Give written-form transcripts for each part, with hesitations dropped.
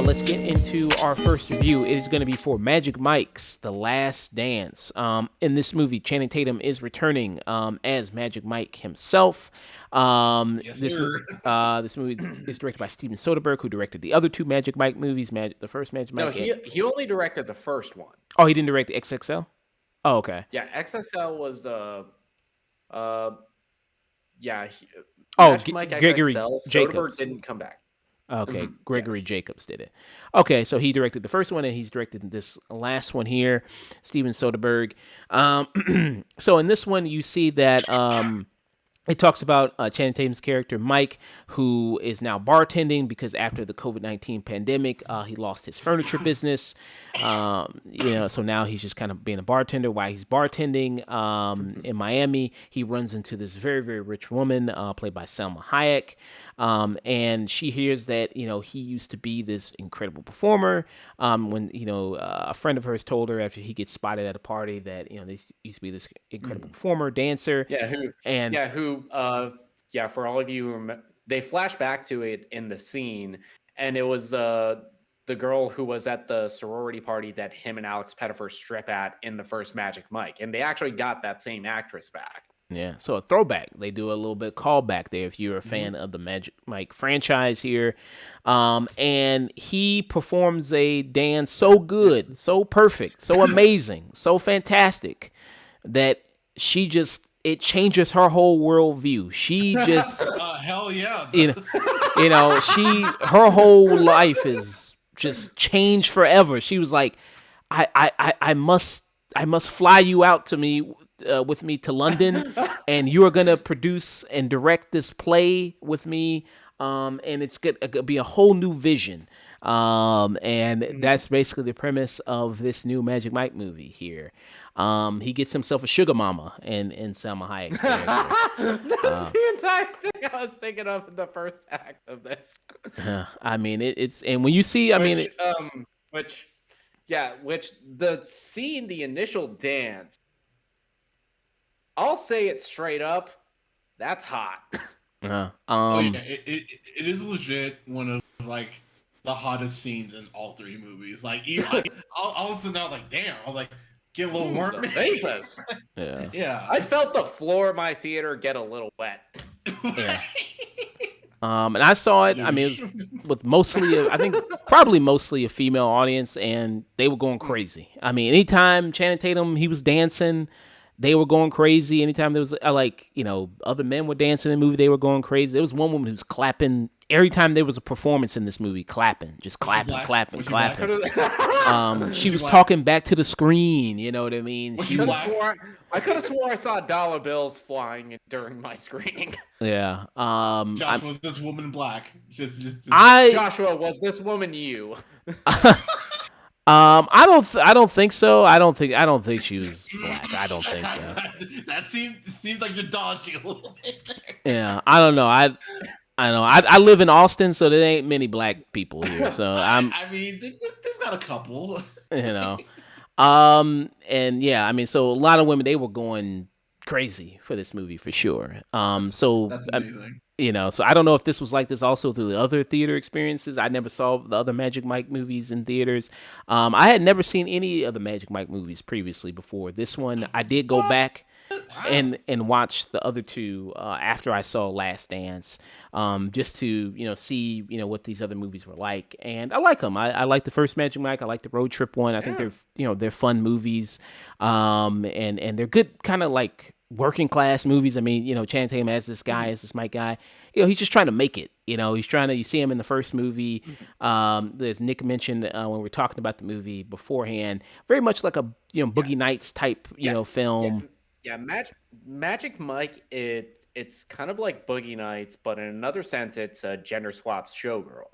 Let's get into our first review. It is going to be for Magic Mike's The Last Dance. In this movie, Channing Tatum is returning as Magic Mike himself. Yes, This sir. this movie is directed by Steven Soderbergh, who directed the other two Magic Mike movies. The first Magic No, Mike. he only directed the first one. Oh, he didn't direct the XXL. Oh, okay. Yeah, XXL was yeah. Oh, Mike Gregory XXL. Jacobs Soderbergh didn't come back. Okay, Gregory Yes. Jacobs did it. Okay, so he directed the first one, and he's directed this last one here, Steven Soderbergh. So in this one, you see that it talks about Channing Tatum's character, Mike, who is now bartending because after the COVID-19 pandemic, he lost his furniture business. So now he's just kind of being a bartender. While he's bartending in Miami, he runs into this very, very rich woman played by Selma Hayek. And she hears that, he used to be this incredible performer. When, a friend of hers told her after he gets spotted at a party that, they used to be this incredible performer, dancer. For all of you, they flash back to it in the scene, and it was the girl who was at the sorority party that him and Alex Pettyfer strip at in the first Magic Mike, and they actually got that same actress back. Yeah, so a throwback. They do a little bit callback there if you're a fan of the Magic Mike franchise here. And he performs a dance so good, so perfect, so amazing, so fantastic that it changes her whole worldview. She just hell yeah. Her whole life is just changed forever. She was like, I must fly you out to me with me to London, and you are gonna produce and direct this play with me, and it's gonna be a whole new vision. And that's basically the premise of this new Magic Mike movie here. He gets himself a sugar mama in Salma Hayek's character. That's the entire thing I was thinking of in the first act of this. I mean, it's and when you see, which the scene, the initial dance, I'll say it straight up, that's hot. It is legit one of like the hottest scenes in all three movies. Like, even I was sitting there like, damn. I was like, get a little warm. Vapors. Yeah. I felt the floor of my theater get a little wet. Yeah. And I saw it. I mean, it was with probably mostly a female audience, and they were going crazy. I mean, anytime Channing Tatum he was dancing, they were going crazy. Anytime there was other men were dancing in the movie, they were going crazy. There was one woman who was clapping every time there was a performance in this movie, clapping. She was talking back to the screen. You know what I mean? I could have swore I saw dollar bills flying during my screening. Yeah. Josh, was this woman black? Joshua, was this woman you? I don't think so. I don't think she was black. I don't think so. That seems like you're dodging a little bit there. Yeah, I don't know. I know. I live in Austin, so there ain't many black people here. So they've got a couple. And yeah, I mean, so a lot of women, they were going crazy for this movie for sure. So that's amazing. So I don't know if this was like this also through the other theater experiences. I never saw the other Magic Mike movies in theaters. I had never seen any of the Magic Mike movies previously before this one. I did go back and watch the other two after I saw Last Dance, just to see what these other movies were like, and I like them. I like the first Magic Mike. I like the road trip one. I think they're fun movies, and they're good kind of like working class movies. I mean, Channing Tatum as this guy, as this Mike guy, he's just trying to make it. He's trying to. You see him in the first movie. As Nick mentioned when we were talking about the movie beforehand, very much like a Boogie Nights type film. Yeah, Magic Mike. It's kind of like Boogie Nights, but in another sense, it's a gender swapped showgirl.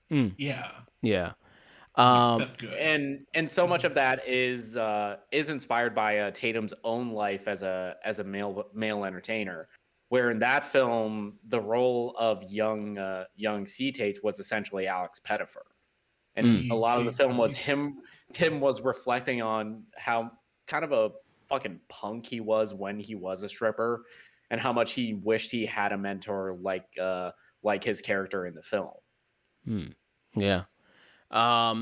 Yeah. And so much of that is inspired by Tatum's own life as a male entertainer, where in that film the role of young C. Tates was essentially Alex Pettyfer, and a lot of the film was him him was reflecting on how kind of a fucking punk he was when he was a stripper, and how much he wished he had a mentor like his character in the film. Hmm. Yeah.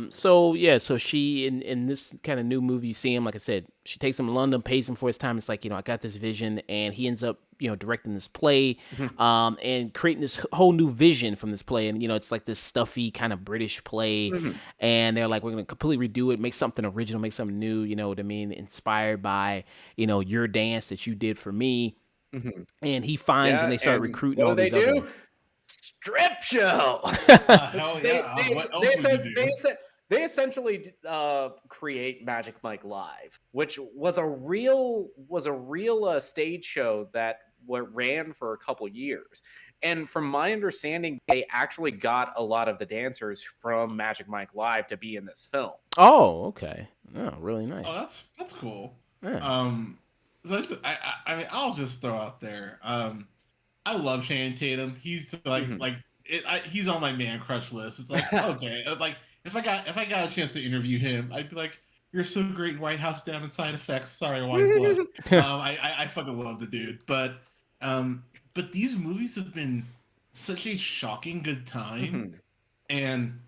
So yeah, so she in this kind of new movie, you see him, like I said, she takes him to London, pays him for his time. It's like, I got this vision, and he ends up, directing this play, and creating this whole new vision from this play. And, it's like this stuffy kind of British play. And they're like, we're going to completely redo it, make something original, make something new, you know what I mean? Inspired by, your dance that you did for me. And he finds, and Yeah, they start and recruiting what do all they these other. do? Strip show. Hell they yeah. they What else they would you said do? they essentially create Magic Mike Live, which was a real stage show that ran for a couple years. And from my understanding, they actually got a lot of the dancers from Magic Mike Live to be in this film. Oh, okay. Oh, really nice. Oh, that's cool. Yeah. So I mean, I'll just throw out there. I love Channing Tatum. He's he's on my man crush list. It's like okay, like if I got a chance to interview him, I'd be like, "You're so great in White House Down and Side Effects." Sorry, White Blood. I fucking love the dude, but these movies have been such a shocking good time, and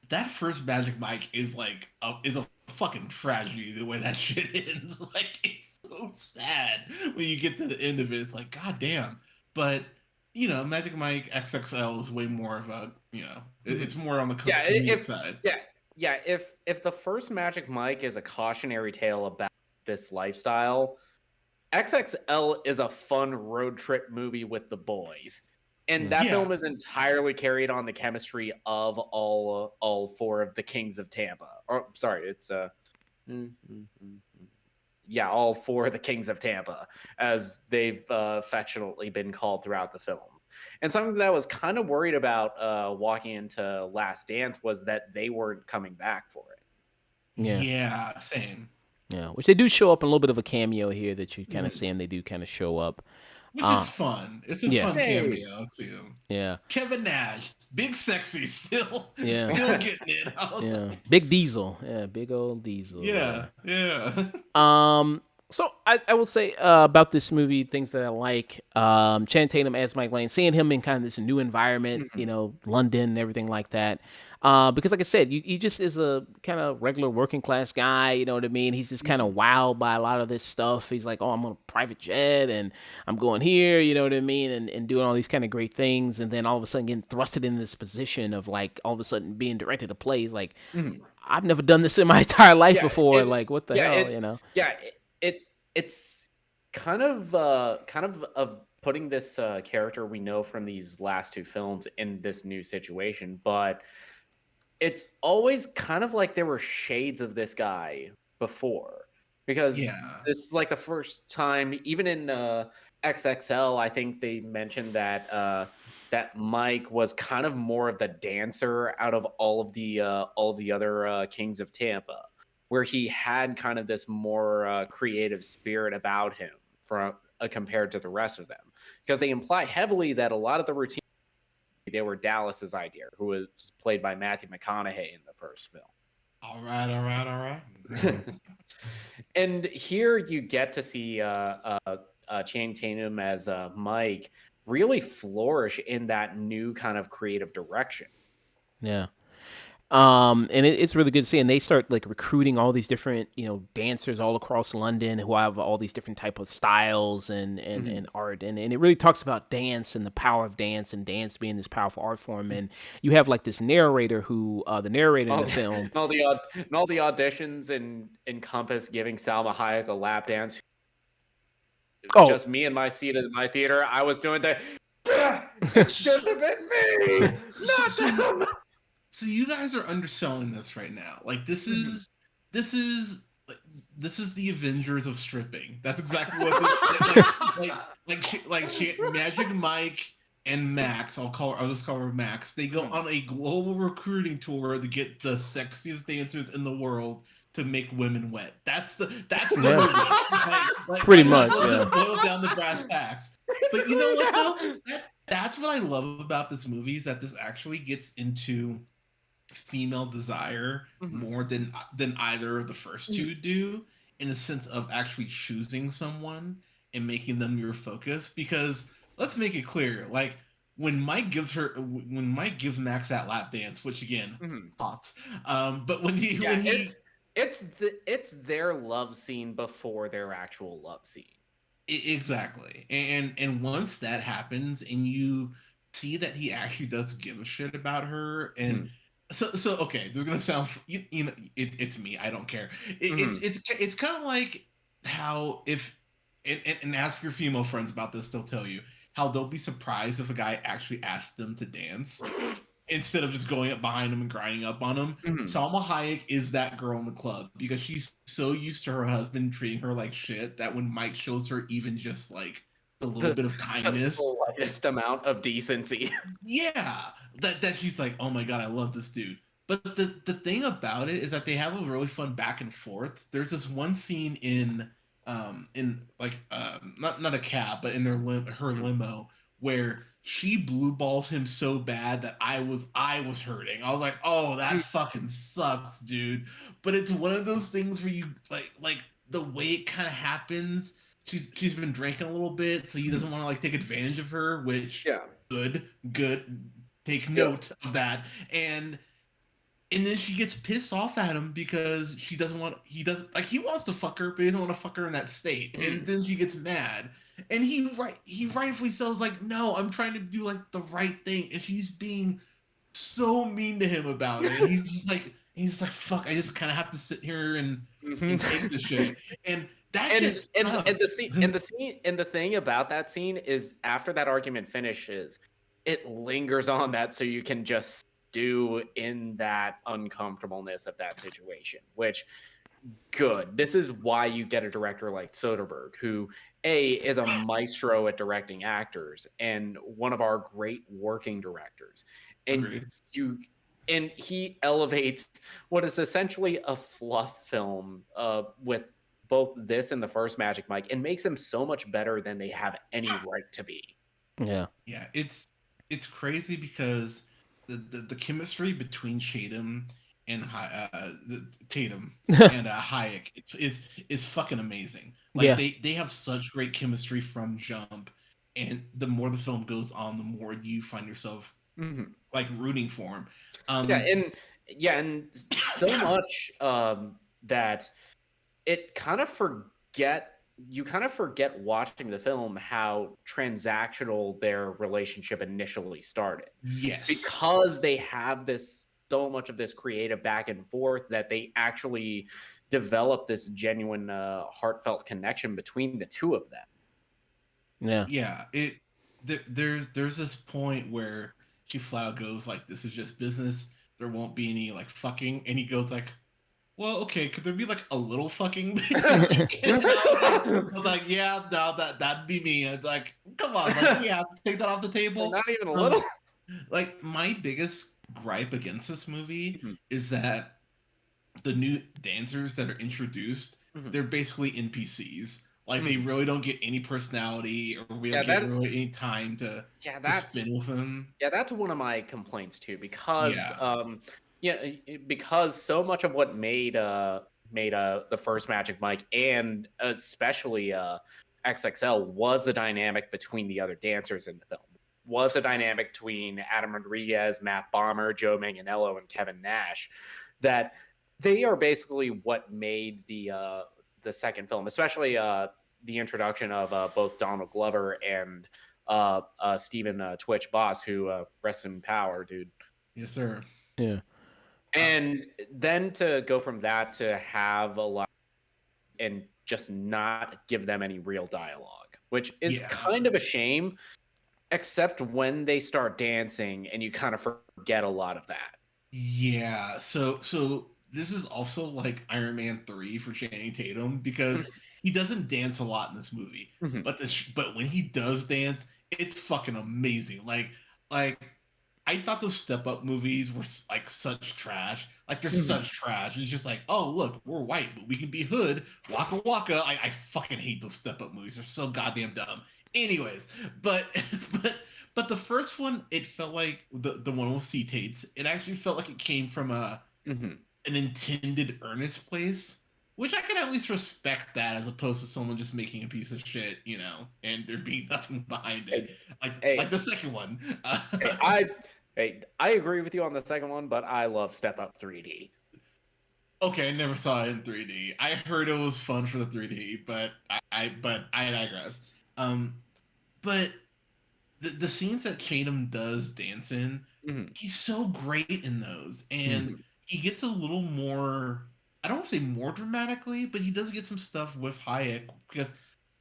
that first Magic Mike is like is a fucking tragedy the way that shit ends. Like it's so sad when you get to the end of it. It's like god damn. But Magic Mike XXL is way more of a it's more on the comedic side. If the first Magic Mike is a cautionary tale about this lifestyle, XXL is a fun road trip movie with the boys. And that film is entirely carried on the chemistry of all four of the Kings of Tampa. Or sorry, it's all four of the Kings of Tampa, as they've affectionately been called throughout the film. And something that I was kind of worried about walking into Last Dance was that they weren't coming back for it. Yeah, same. Yeah, which they do show up in a little bit of a cameo here that you kind of see them. They do kind of show up. Which is fun. It's a fun cameo. See him. Yeah. Kevin Nash, big sexy, still getting it. Big Diesel. Yeah, big old Diesel. Yeah. So I will say about this movie, things that I like. Channing Tatum as Mike Lane, seeing him in kind of this new environment, London and everything like that. Because like I said, he just is a kind of regular working class guy, you know what I mean? He's just kind of wowed by a lot of this stuff. He's like, oh, I'm on a private jet and I'm going here, you know what I mean? And doing all these kind of great things. And then all of a sudden getting thrusted in this position of like all of a sudden being directed to plays. Like, I've never done this in my entire life before. Like, what the hell, It's kind of putting this character we know from these last two films in this new situation, but it's always kind of like there were shades of this guy before, because this is like the first time, even in XXL, I think they mentioned that that Mike was kind of more of the dancer out of all of the other Kings of Tampa, where he had kind of this more creative spirit about him from compared to the rest of them, because they imply heavily that a lot of the routine they were Dallas's idea, who was played by Matthew McConaughey in the first film. All right. And here you get to see Channing Tatum as Mike really flourish in that new kind of creative direction. Yeah. And it's really good to see. And they start like recruiting all these different, dancers all across London who have all these different type of styles and art. And it really talks about dance and the power of dance and dance being this powerful art form. And you have like this narrator who, the narrator in the film. And all the auditions encompass giving Salma Hayek a lap dance. Just me and my seat in my theater. I was doing the, it should have been me, not them. So you guys are underselling this right now. Like this is the Avengers of stripping. That's exactly what like Magic Mike and Max. I'll just call her Max. They go on a global recruiting tour to get the sexiest dancers in the world to make women wet. That's the movie. Pretty much. Just boil down the brass tacks. But you know what though? That's what I love about this movie, is that this actually gets into female desire Mhm. more than either of the first two do, in the sense of actually choosing someone and making them your focus. Because let's make it clear, like when Mike gives Max that lap dance, which again, Mhm. hot. But when Yeah, it's their love scene before their actual love scene. Exactly. And once that happens and you see that he actually does give a shit about her, and Mhm. so okay, this is gonna sound, you know, it's me, I don't care. Mhm. It's kind of like how if and ask your female friends about this, they'll tell you how they'll be surprised if a guy actually asks them to dance instead of just going up behind him and grinding up on him. Mhm. Salma Hayek is that girl in the club because she's so used to her husband treating her like shit that when Mike shows her even just like a little The bit of the kindness, slightest amount of decency. yeah, that she's like, oh my god, I love this dude. But the thing about it is that they have a really fun back and forth. There's this one scene in like not a cab, but in her Mhm. limo where she blue balls him so bad that I was hurting. I was like, oh, that fucking sucks, dude. But it's one of those things where you like the way it kind of happens. She's been drinking a little bit, so he doesn't Mhm. want to like take advantage of her, which Yeah. good. Take Yep. note of that. And then she gets pissed off at him because she doesn't want he doesn't like he wants to fuck her, but he doesn't want to fuck her in that state. And Mhm. then she gets mad. And he rightfully says like, no, I'm trying to do like the right thing. And she's being so mean to him about it. And he's like, fuck, I just kinda have to sit here and take the Mhm. shit. And that shit And the sucks. scene and the thing about that scene is after that argument finishes, it lingers on that so you can just stew in that uncomfortableness of that situation, which good. This is why you get a director like Soderbergh, who is a maestro at directing actors and one of our great working directors. And Agreed. you and he elevates what is essentially a fluff film with both this and the first Magic Mike and makes them so much better than they have any right to be. Yeah. Yeah, it's crazy because the chemistry between Tatum and Hayek is fucking amazing. Like Yeah. they have such great chemistry from jump, and the more the film goes on, the more you find yourself Mhm. like rooting for him. Yeah, Um, and so much that it kind of forget you kind of forget watching the film how transactional their relationship initially started yes, because they have this so much of this creative back and forth that they actually develop this genuine heartfelt connection between the two of them. Yeah. yeah. There's this point where she flat out goes like, "This is just business. There won't be any like fucking," and he goes like, well, okay, could there be like a little fucking basically? And I was like, yeah, no, that'd be me. I'd like, come on, like we have to take that off the table. Not even a little. Um, like my biggest gripe against this movie Mhm, is that the new dancers that are introduced, mhm. they're basically NPCs. Like they Mhm. really don't get any personality, or we don't Yeah, get really any time yeah, to that's spin with them. Yeah, that's one of my complaints too, because Yeah, because so much of what made the first Magic Mike and especially XXL was the dynamic between the other dancers in the film. Was the dynamic between Adam Rodriguez, Matt Bomber, Joe Manganiello, and Kevin Nash that they are basically what made the second film, especially the introduction of both Donald Glover and Stephen Twitch Boss, who rests in power, dude. yes, sir. Yeah. Uh, And then to go from that to have a lot and just not give them any real dialogue, which is yeah, kind of a shame, except when they start dancing and you kind of forget a lot of that. Yeah, so this is also like Iron Man 3 for Channing Tatum because he doesn't dance a lot in this movie. Mhm, But when he does dance, it's fucking amazing. Like I thought those Step Up movies were like such trash. Like they're mhm. such trash. It's just like, oh look, we're white, but we can be hood. Waka waka. I fucking hate those Step Up movies. They're so goddamn dumb. Anyways, but but but the first one, it felt like the one with C Tates. It actually felt like it came from a Mhm. an intended earnest place, which I can at least respect that as opposed to someone just making a piece of shit, and there being nothing behind it, Hey, like hey, the second one. hey, I agree with you on the second one, but I love Step Up 3D. Okay, I never saw it in 3D. I heard it was fun for the 3D, but I digress. Um, but the scenes that Chatham does dance in, Mhm. he's so great in those, and Mhm. he gets a little more. I don't want to say more dramatically, but he does get some stuff with Hayek because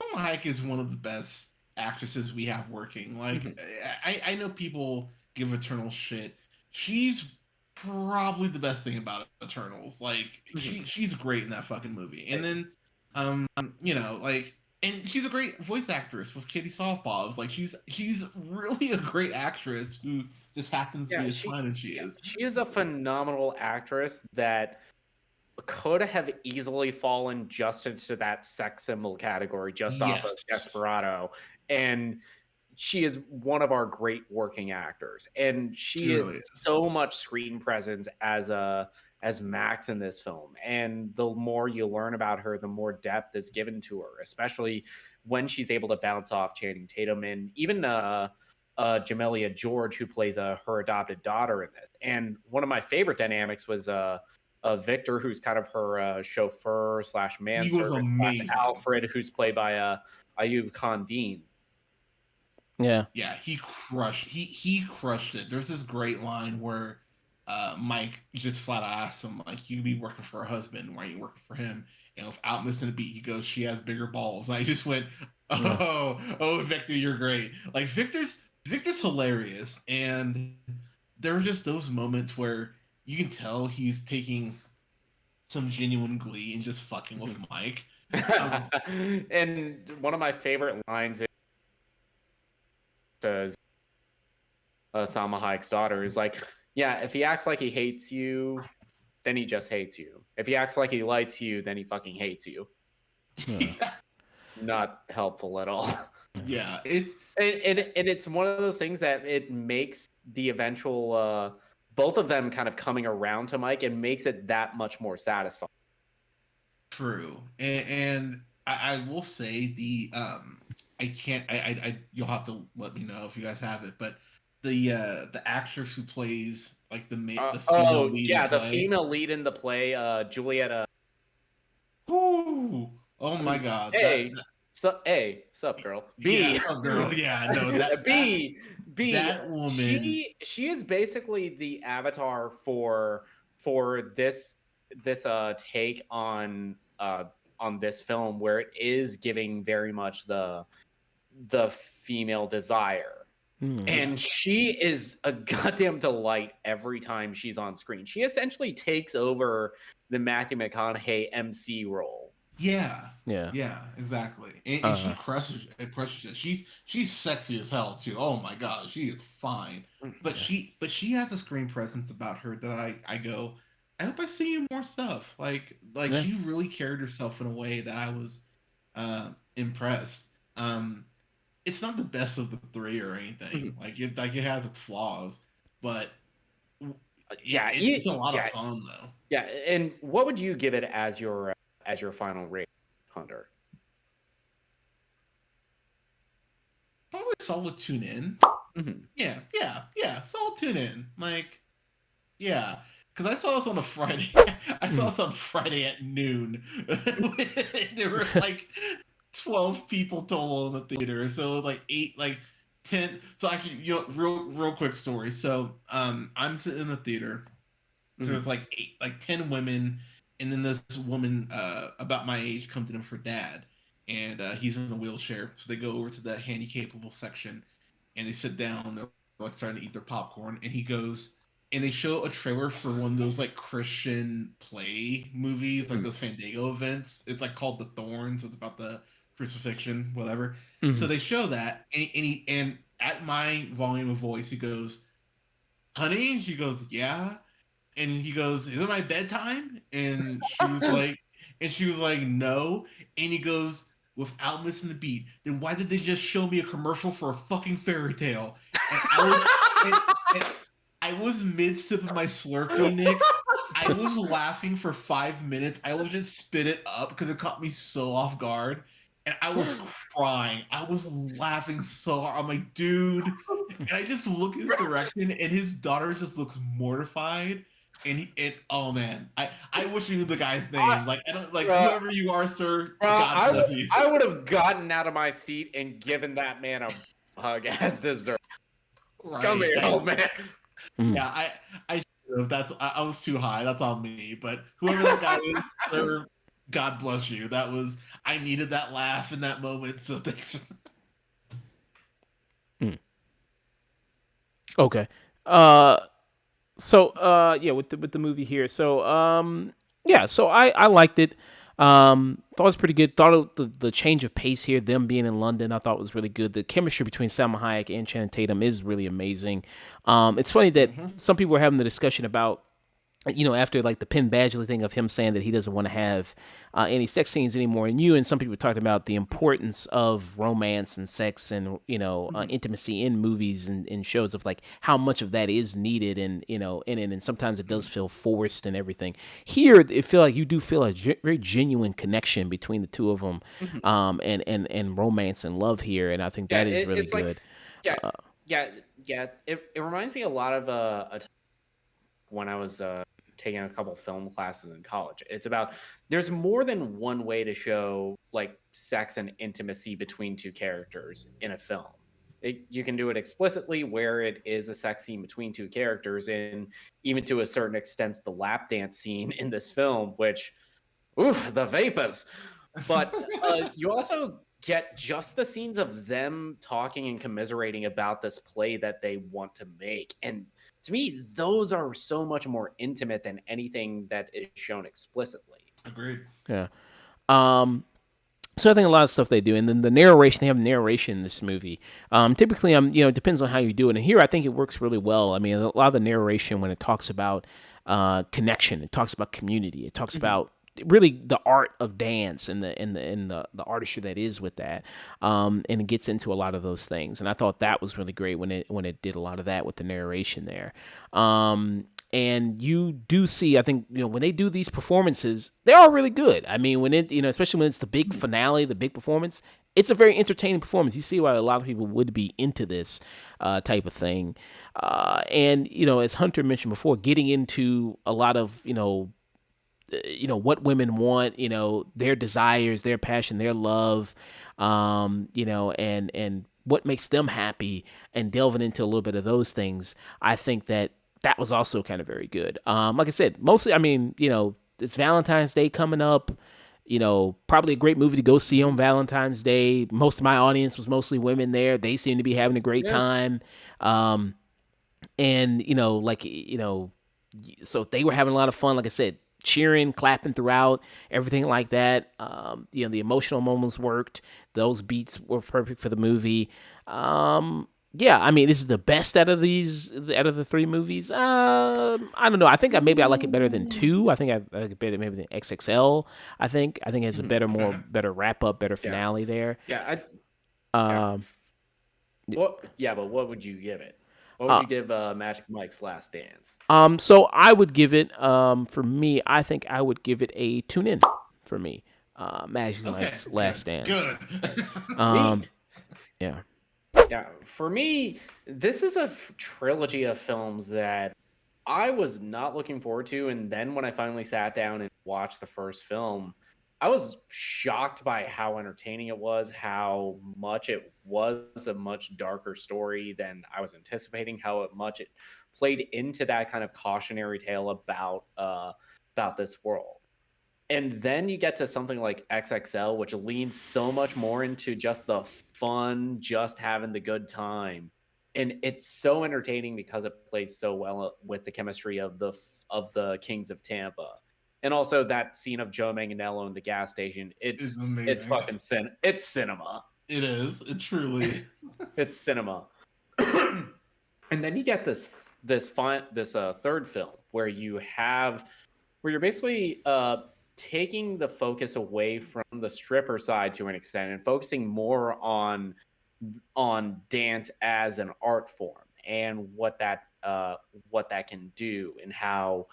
Salma Hayek is one of the best actresses we have working. Like, Mhm. I know people give Eternal shit. She's probably the best thing about Eternals. Like, Mhm. she's great in that fucking movie. And Hey, then, like, and she's a great voice actress with Kitty Softballs. Like, she's really a great actress who just happens to yeah, be as fine as she is. she is a phenomenal actress that could have easily fallen just into that sex symbol category just off of Yes, Desperado. And she is one of our great working actors. And she she really is is. so much screen presence as Max in this film. And the more you learn about her, the more depth is given to her, especially when she's able to bounce off Channing Tatum and even Jamelia George, who plays her adopted daughter in this. And one of my favorite dynamics was Victor, who's kind of her chauffeur slash He was manservant slash amazing. Alfred, who's played by Ayub Khan Dean. Yeah. Yeah, he crushed it. There's this great line where Mike just flat out asks him, like, you be working for her husband, why are you working for him? And without missing a beat, he goes, she has bigger balls. And I just went, Yeah. oh, Victor, you're great. Like, Victor's hilarious, and there are just those moments where you can tell he's taking some genuine glee and just fucking with Mike. Um, And one of my favorite lines is Salma Hayek's daughter is like, yeah, if he acts like he hates you, then he just hates you. If he acts like he likes you, then he fucking hates you. Yeah. Not helpful at all. yeah, it's And it's one of those things that it makes the eventual both of them kind of coming around to Mike and makes it that much more satisfying. true, and I will say I can't I you'll have to let me know if you guys have it, but the actress who plays like the female Oh lead in yeah, the play. female lead in the play, Julieta. Ooh, oh my god, Hey, sup, girl? yeah, B, some girl, yeah, no, B, B. that woman. She is basically the avatar for this take on this film, where it is giving very much the female desire. Mm. Yeah, And she is a goddamn delight every time she's on screen. She essentially takes over the Matthew McConaughey MC role. yeah, Yeah. yeah, exactly, and she Uh. crushes it. She's sexy as hell too. Oh my god, she is fine. But Yeah. she has a screen presence about her that I go, I hope I see you more stuff. Like Yeah. she really carried herself in a way that I was impressed. It's not the best of the three or anything. Mhm. Like it has its flaws, but Yeah, it's a lot of yeah, fun though. yeah. And what would you give it as your final rate, Hunter? Probably a solid tune in. Mhm. Yeah. Solid tune in. Like, yeah. Because I saw this on a Friday. I saw Mm. this on Friday at noon. There were like 12 people total in the theater. So it was like 10. So actually, real quick story. So I'm sitting in the theater. So Mhm. there's like 10 women, and then this woman about my age comes in for dad, and he's in a wheelchair. So they go over to the handicapable section, and they sit down. They're like starting to eat their popcorn, and he goes, and they show a trailer for one of those like Christian play movies, like Mhm. those Fandango events. It's like called The Thorns. So it's about the crucifixion, whatever. So Mm. they show that, and at my volume of voice, he goes, "Honey," she goes, "Yeah." And he goes, "Is it my bedtime?" And she was like, "No." And he goes, without missing a beat, "Then why did they just show me a commercial for a fucking fairy tale?" and and I was mid sip of my Slurpee, Nick. I was laughing for 5 minutes. I legit spit it up because it caught me so off guard, and I was crying. I was laughing so hard. I'm like, dude, and I just look his direction, and his daughter just looks mortified. And oh man, I wish I knew the guy's name. Like I don't like Bruh, whoever you are, sir. bruh, God bless you. I would have gotten out of my seat and given that man a hug as dessert. Come Right. here, old man. Yeah, I should have. I was too high. That's on me. But whoever that guy is, sir, God bless you. That was I needed that laugh in that moment. So thanks. Okay. Yeah, with the movie here. Yeah, so I liked it. Thought it was pretty good. Thought the change of pace here, them being in London, I thought was really good. The chemistry between Salma Hayek and Channing Tatum is really amazing. It's funny that some people were having the discussion about, after like the Penn Badgley thing of him saying that he doesn't want to have any sex scenes anymore. And some people talked about the importance of romance and sex and, intimacy in movies and shows, of like how much of that is needed and, in it. And sometimes it does feel forced and everything. Here, it feel like you do feel a very genuine connection between the two of them, and romance and love here. And I think that is really it's like, good. yeah, yeah. It reminds me a lot of a time when I was taking a couple film classes in college. It's about there's more than one way to show like sex and intimacy between two characters in a film. You can do it explicitly where it is a sex scene between two characters, and even to a certain extent, the lap dance scene in this film, which, oof, the vapors. But you also get just the scenes of them talking and commiserating about this play that they want to make. And to me, those are so much more intimate than anything that is shown explicitly. Agreed. Yeah. So I think a lot of stuff they do, and then the narration, they have narration in this movie. Typically, it depends on how you do it. And here, I think it works really well. I mean, a lot of the narration when it talks about connection, it talks about community, it talks about really the art of dance and the artistry that is with that, and it gets into a lot of those things. And I thought that was really great when it did a lot of that with the narration there. And you do see, I think, when they do these performances, they are really good. I mean, especially when it's the big finale, the big performance, it's a very entertaining performance. You see why a lot of people would be into this type of thing. And as Hunter mentioned before, getting into a lot of, what women want, their desires, their passion, their love, and what makes them happy, and delving into a little bit of those things. I think that was also kind of very good. Like I said, mostly, I mean, it's Valentine's Day coming up. Probably a great movie to go see on Valentine's Day. Most of my audience was mostly women there. They seem to be having a great time. And, so they were having a lot of fun. Like I said, cheering, clapping throughout, everything like that. The emotional moments worked. Those beats were perfect for the movie. Yeah, I mean, this is the best out of the three movies. I don't know. I think I like it better than 2. I think I like it better maybe than XXL. I think it has a better wrap up, better finale there. Yeah, Um, but what would you give it? What would you give Magic Mike's Last Dance? So I would give it, for me, I think I would give it a tune in for me. Magic Mike's Last Dance. Good. Yeah. Yeah, for me, this is a trilogy of films that I was not looking forward to, and then when I finally sat down and watched the first film, I was shocked by how entertaining it was, how much it was a much darker story than I was anticipating, how much it played into that kind of cautionary tale about this world. And then you get to something like XXL, which leans so much more into just the fun, just having the good time. And it's so entertaining because it plays so well with the chemistry of the Kings of Tampa. And also that scene of Joe Manganiello in the gas station. It's amazing. It's fucking it's cinema. It is. It truly is. It's cinema. And then you get this third film where you're basically taking the focus away from the stripper side to an extent and focusing more on on dance as an art form and what that can do and how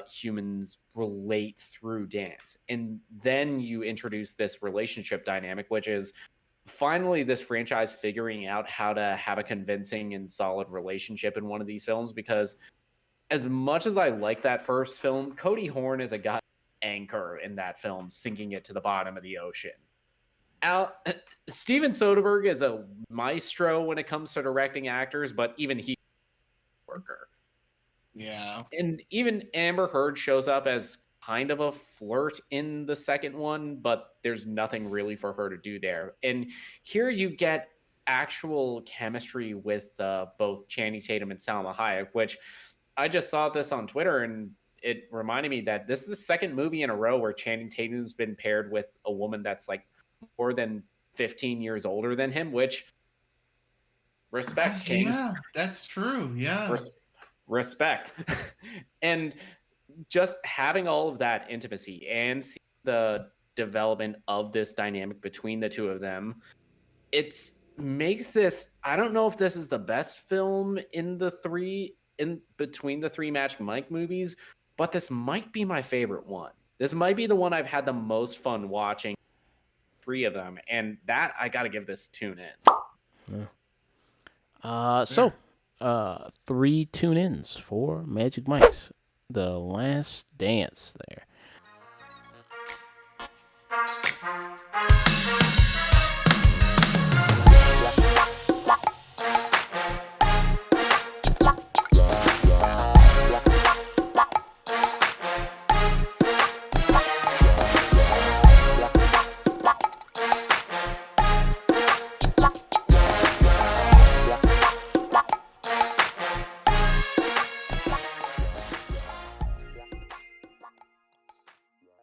humans relate through dance. And then you introduce this relationship dynamic, which is finally this franchise figuring out how to have a convincing and solid relationship in one of these films. Because as much as I like that first film, Cody Horn is a guy anchor in that film, sinking it to the bottom of the ocean. Al Steven Soderbergh is a maestro when it comes to directing actors, but even he worker. Yeah. And even Amber Heard shows up as kind of a flirt in the second one, but there's nothing really for her to do there. And here you get actual chemistry with both Channing Tatum and Salma Hayek, which I just saw this on Twitter and it reminded me that this is the second movie in a row where Channing Tatum's been paired with a woman that's like more than 15 years older than him, which respect, King. Yeah, that's true. Yeah. Res- Respect. And just having all of that intimacy and see the development of this dynamic between the two of them, it's makes this, I don't know if this is the best film in between the three Magic Mike movies, but this might be my favorite one. This might be the one I've had the most fun watching three of them, and that I got to give this tune in. Yeah. Fair. Three tune-ins for Magic Mike's The Last Dance. There.